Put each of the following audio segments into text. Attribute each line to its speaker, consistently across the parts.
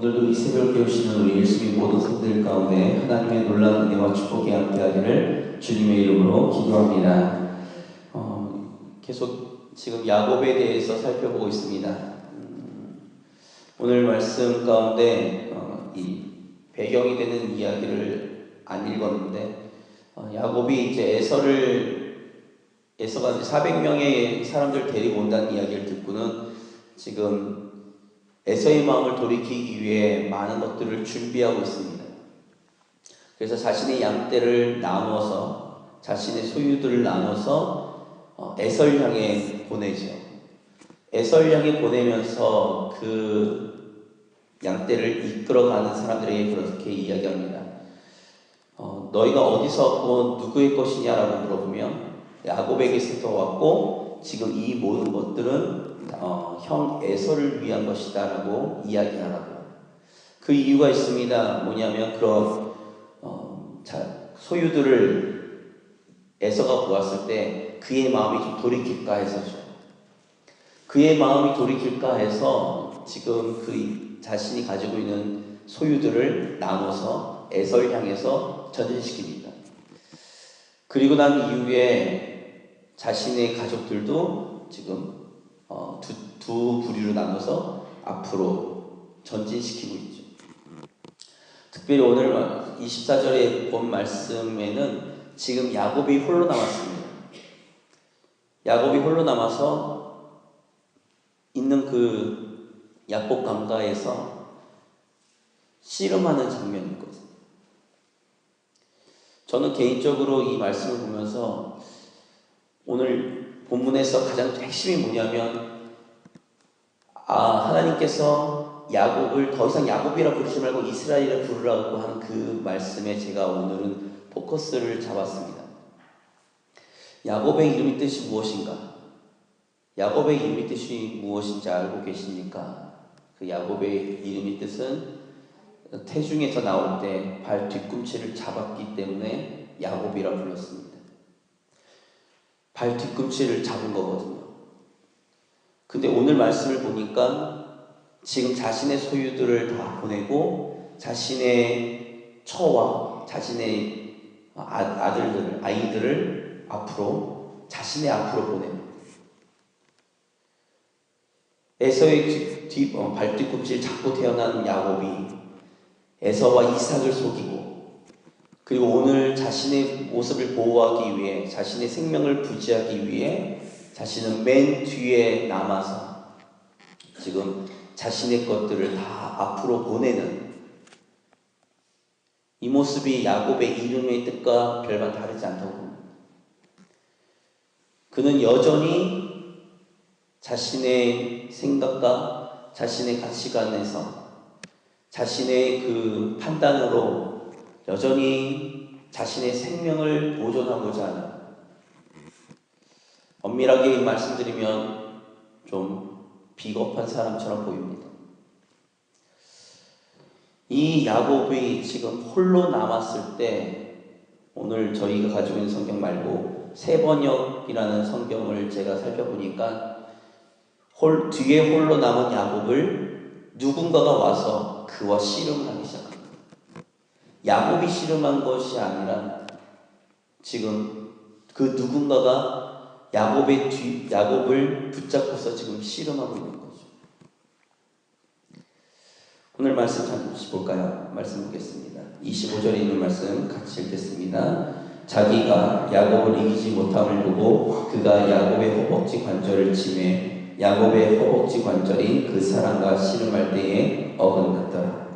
Speaker 1: 오늘도 이 새벽을 깨우시는 우리 예수님 모든 성들 가운데 하나님의 놀라운 은혜와 축복이 함께하기를 주님의 이름으로 기도합니다. 계속 지금 야곱에 대해서 살펴보고 있습니다. 오늘 말씀 가운데 이 배경이 되는 이야기를 안 읽었는데 야곱이 이제 에서가 400명의 사람들 데리고 온다는 이야기를 듣고는 지금 에서의 마음을 돌이키기 위해 많은 것들을 준비하고 있습니다. 그래서 자신의 양떼를 나누어서 자신의 소유들을 나눠서 에서를 향해 보내죠. 에서를 향해 보내면서 그 양떼를 이끌어가는 사람들에게 그렇게 이야기합니다. 너희가 어디서 왔고 누구의 것이냐라고 물어보면 야곱에게서 왔고 지금 이 모든 것들은 형 에서를 위한 것이다 라고 이야기하라고. 그 이유가 있습니다. 뭐냐면 그런 소유들을 에서가 보았을 때 그의 마음이 좀 돌이킬까 해서죠. 그의 마음이 돌이킬까 해서 지금 그 자신이 가지고 있는 소유들을 나눠서 에서를 향해서 전진시킵니다. 그리고 난 이후에 자신의 가족들도 지금 두 부류로 나눠서 앞으로 전진시키고 있죠. 특별히 오늘 24절에 본 말씀에는 지금 야곱이 홀로 남았습니다. 야곱이 홀로 남아서 있는 그 야곱 강가에서 씨름하는 장면이 있거든요. 저는 개인적으로 이 말씀을 보면서 오늘 본문에서 가장 핵심이 뭐냐면 하나님께서 야곱을 더 이상 야곱이라 부르지 말고 이스라엘이라 부르라고 하는 그 말씀에 제가 오늘은 포커스를 잡았습니다. 야곱의 이름의 뜻이 무엇인가? 야곱의 이름의 뜻이 무엇인지 알고 계십니까? 그 야곱의 이름의 뜻은 태중에서 나올 때 발 뒤꿈치를 잡았기 때문에 야곱이라 불렀습니다. 발 뒤꿈치를 잡은 거거든요. 근데 오늘 말씀을 보니까 지금 자신의 소유들을 다 보내고 자신의 처와 자신의 아이들을 자신의 앞으로 보냅니다. 에서의 발 뒤꿈치를 잡고 태어난 야곱이 에서와 이삭을 속이고 그리고 오늘 자신의 모습을 보호하기 위해 자신의 생명을 부지하기 위해 자신은 맨 뒤에 남아서 지금 자신의 것들을 다 앞으로 보내는 이 모습이 야곱의 이름의 뜻과 별반 다르지 않다고 봅니다. 그는 여전히 자신의 생각과 자신의 가치관에서 자신의 그 판단으로 여전히 자신의 생명을 보존하고자 하는, 엄밀하게 말씀드리면 좀 비겁한 사람처럼 보입니다. 이 야곱이 지금 홀로 남았을 때 오늘 저희가 가지고 있는 성경 말고 세번역이라는 성경을 제가 살펴보니까 뒤에 홀로 남은 야곱을 누군가가 와서 그와 씨름을 하기 시작합니다. 야곱이 씨름한 것이 아니라 지금 그 누군가가 야곱을 붙잡고서 지금 씨름하고 있는 거죠. 오늘 말씀 잠시 볼까요? 말씀 보겠습니다. 25절에 있는 말씀 같이 읽겠습니다. 자기가 야곱을 이기지 못함을 보고 그가 야곱의 허벅지 관절을 치매 야곱의 허벅지 관절이 그 사람과 씨름할 때에 어긋났더라.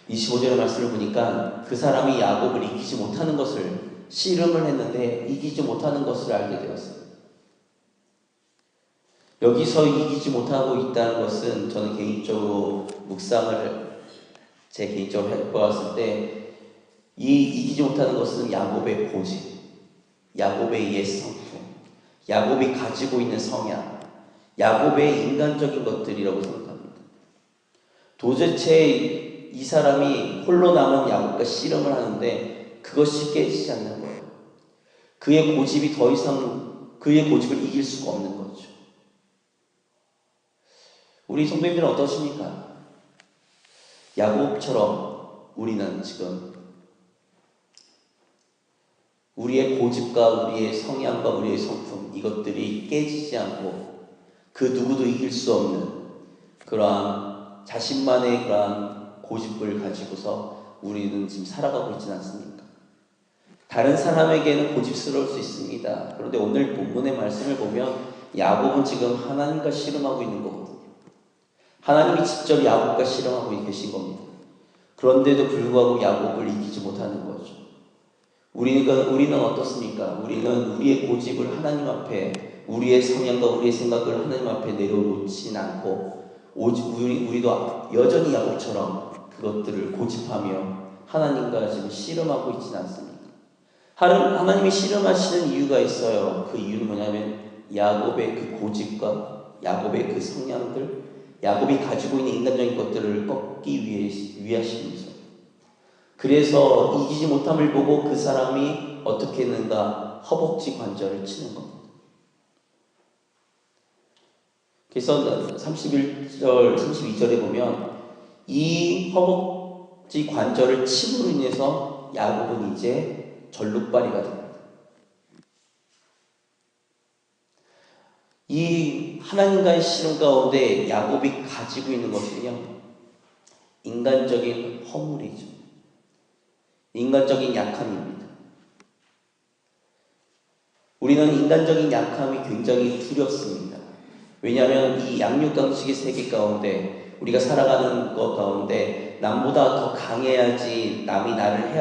Speaker 1: 25절의 말씀을 보니까 그 사람이 야곱을 이기지 못하는 것을, 씨름을 했는데 이기지 못하는 것을 알게 되었어요. 여기서 이기지 못하고 있다는 것은 저는 개인적으로 제 개인적으로 해보았을 때 이기지 못하는 것은 야곱의 고집, 야곱의 옛 성품, 야곱이 가지고 있는 성향, 야곱의 인간적인 것들이라고 생각합니다. 도대체 이 사람이 홀로 남은 야곱과 씨름을 하는데 그것이 깨지지 않는 거예요. 그의 고집이 더 이상 그의 고집을 이길 수가 없는 거죠. 우리 성도님들은 어떠십니까? 야곱처럼 우리는 지금 우리의 고집과 우리의 성향과 우리의 성품, 이것들이 깨지지 않고 그 누구도 이길 수 없는 그러한 자신만의 그러한 고집을 가지고서 우리는 지금 살아가고 있지는 않습니까? 다른 사람에게는 고집스러울 수 있습니다. 그런데 오늘 본문의 말씀을 보면 야곱은 지금 하나님과 씨름하고 있는 거거든요. 하나님이 직접 야곱과 씨름하고 계신 겁니다. 그런데도 불구하고 야곱을 이기지 못하는 거죠. 우리는 어떻습니까? 우리는 우리의 고집을 하나님 앞에, 우리의 성향과 우리의 생각을 하나님 앞에 내려놓진 않고 오직 우리도 여전히 야곱처럼 그것들을 고집하며 하나님과 지금 씨름하고 있지는 않습니까? 하나님이 씨름하시는 이유가 있어요. 그 이유는 뭐냐면 야곱의 그 고집과 야곱의 그 성향들, 야곱이 가지고 있는 인간적인 것들을 꺾기 위하시는 거죠. 그래서 이기지 못함을 보고 그 사람이 어떻게 했는가? 허벅지 관절을 치는 겁니다. 그래서 31절, 32절에 보면 이 허벅지 관절을 침으로 인해서 야곱은 이제 절룩발이가 됩니다. 이 하나님과의 씨름 가운데 야곱이 가지고 있는 것은요, 인간적인 허물이죠. 인간적인 약함입니다. 우리는 인간적인 약함이 굉장히 두렵습니다. 왜냐하면 이 양육강식의 세계 가운데 우리가 살아가는 것 가운데 남보다 더 강해야지 남이 나를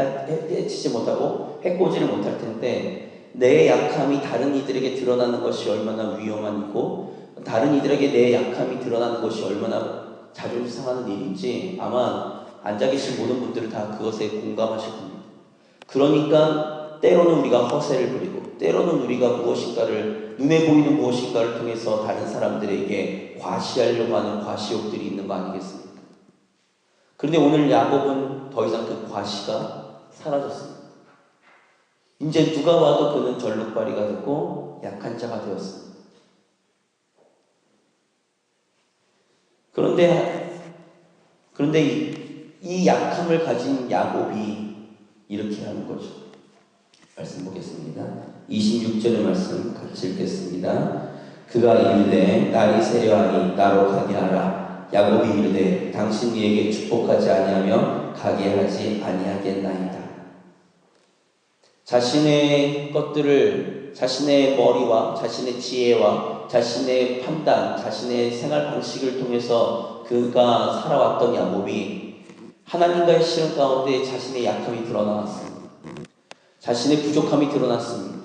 Speaker 1: 해치지 못하고 해코지를 못할 텐데, 내 약함이 다른 이들에게 드러나는 것이 얼마나 위험한 일이고 다른 이들에게 내 약함이 드러나는 것이 얼마나 자존심 상하는 일인지 아마 앉아 계신 모든 분들은 다 그것에 공감하실 겁니다. 그러니까 때로는 우리가 허세를 부리고 때로는 우리가 무엇인가를, 눈에 보이는 무엇인가를 통해서 다른 사람들에게 과시하려고 하는 과시욕들이 있는 거 아니겠습니까? 그런데 오늘 야곱은 더 이상 그 과시가 사라졌습니다. 이제 누가 와도 그는 절룩발이가 되고 약한 자가 되었습니다. 그런데 이 약함을 가진 야곱이 이렇게 하는 거죠. 말씀 보겠습니다. 26절의 말씀 같이 읽겠습니다. 그가 이르되 날이 세려하니 나로 가게 하라. 야곱이 이르되 당신 이에게 축복하지 아니하며 가게 하지 아니하겠나이다. 자신의 것들을, 자신의 머리와 자신의 지혜와 자신의 판단, 자신의 생활 방식을 통해서 그가 살아왔던 야곱이 하나님과의 씨름 가운데 자신의 약함이 드러나왔습니다. 자신의 부족함이 드러났습니다.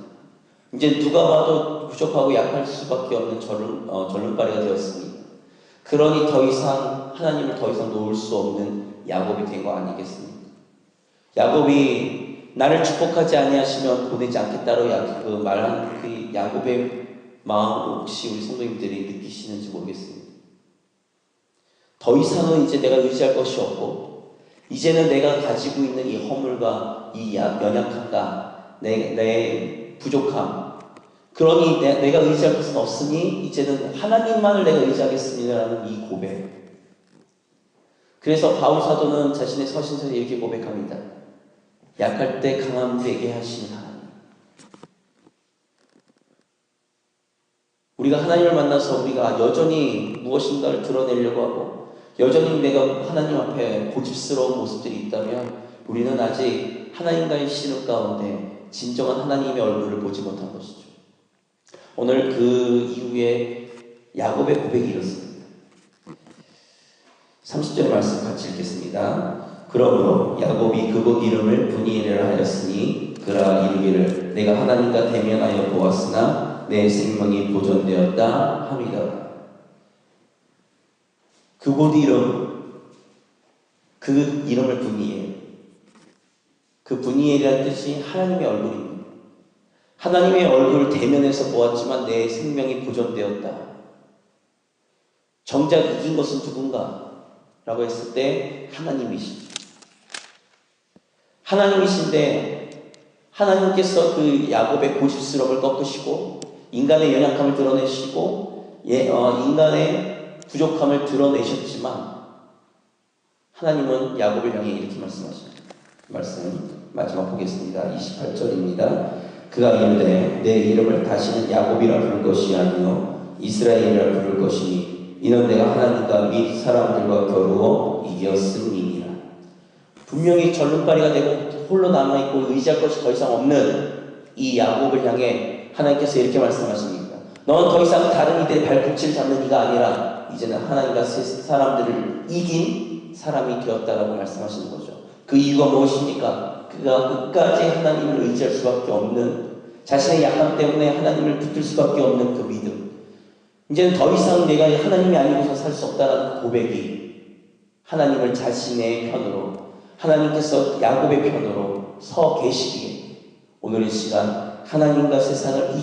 Speaker 1: 이제 누가 봐도 부족하고 약할 수밖에 없는 절름발이가 되었습니다. 그러니 더 이상 하나님을 더 이상 놓을 수 없는 야곱이 된 거 아니겠습니까? 야곱이 나를 축복하지 아니하시면 보내지 않겠다로 말한 그 야곱의 마음, 혹시 우리 성도님들이 느끼시는지 모르겠습니다. 더 이상은 이제 내가 의지할 것이 없고 이제는 내가 가지고 있는 이 허물과 이 연약함과 내 부족함, 그러니 내가 의지할 것은 없으니 이제는 하나님만을 내가 의지하겠습니다라는 이 고백. 그래서 바울 사도는 자신의 서신서에 이렇게 고백합니다. 약할 때 강함 되게 하시는 하나님. 우리가 하나님을 만나서 우리가 여전히 무엇인가를 드러내려고 하고 여전히 내가 하나님 앞에 고집스러운 모습들이 있다면 우리는 아직 하나님과의 씨름 가운데 진정한 하나님의 얼굴을 보지 못한 것이죠. 오늘 그 이후에 야곱의 고백이 이렇습니다. 30절의 말씀 같이 읽겠습니다. 그러므로 야곱이 그곳 이름을 브니엘이라 하였으니 그라 이르기를 내가 하나님과 대면하여 보았으나 내 생명이 보존되었다 함이다. 그곳 이름, 그 이름을 브니엘, 그 브니엘이라는 뜻이 하나님의 얼굴입니다. 하나님의 얼굴을 대면해서 보았지만 내 생명이 보존되었다. 정작 이긴 것은 누군가? 라고 했을 때 하나님이십니다. 하나님이신데 하나님께서 그 야곱의 고집스러움을 꺾으시고 인간의 연약함을 드러내시고 인간의 부족함을 드러내셨지만 하나님은 야곱을 향해 이렇게 말씀하십니다. 말씀 마지막 보겠습니다. 28절입니다. 그가 이르되 내 이름을 다시는 야곱이라 부를 것이 아니요 이스라엘이라 부를 것이니 이는 내가 하나님과 및 사람들과 겨루어 이겼음이니라. 분명히 절름발이가 되고 홀로 남아있고 의지할 것이 더 이상 없는 이 야곱을 향해 하나님께서 이렇게 말씀하십니다. 너는 더 이상 다른 이들의 발꿈치를 잡는 이가 아니라 이제는 하나님과 사람들을 이긴 사람이 되었다라고 말씀하시는 거죠. 그 이유가 무엇입니까? 그가 끝까지 하나님을 의지할 수밖에 없는, 자신의 약함 때문에 하나님을 붙들 수밖에 없는 그 믿음. 이제는 더 이상 내가 하나님이 아니고서 살 수 없다는 고백이 하나님을 자신의 편으로, 하나님께서 야곱의 편으로 서 계시기에 오늘 이 시간 하나님과 세상을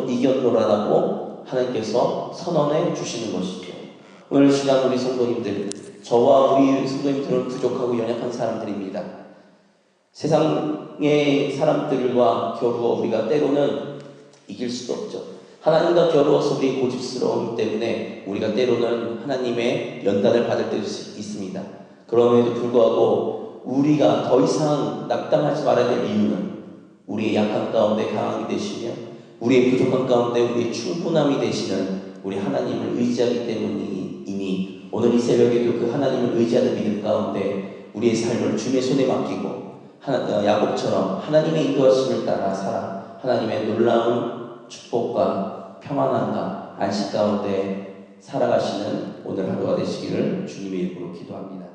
Speaker 1: 이겼노라라고 하나님께서 선언해 주시는 것이죠. 오늘 이 시간 우리 성도님들, 저와 우리 성도님들은 부족하고 연약한 사람들입니다. 세상의 사람들과 겨루어 우리가 때로는 이길 수도 없죠. 하나님과 겨루어서 우리의 고집스러움 때문에 우리가 때로는 하나님의 연단을 받을 때도 있습니다. 그럼에도 불구하고 우리가 더 이상 낙담하지 말아야 될 이유는 우리의 약한 가운데 강함이 되시며 우리의 부족한 가운데 우리의 충분함이 되시는 우리 하나님을 의지하기 때문이니 오늘 이 새벽에도 그 하나님을 의지하는 믿음 가운데 우리의 삶을 주님의 손에 맡기고 야곱처럼 하나님의 인도하심을 따라 살아 하나님의 놀라운 축복과 평안함과 안식 가운데 살아가시는 오늘 하루가 되시기를 주님의 이름으로 기도합니다.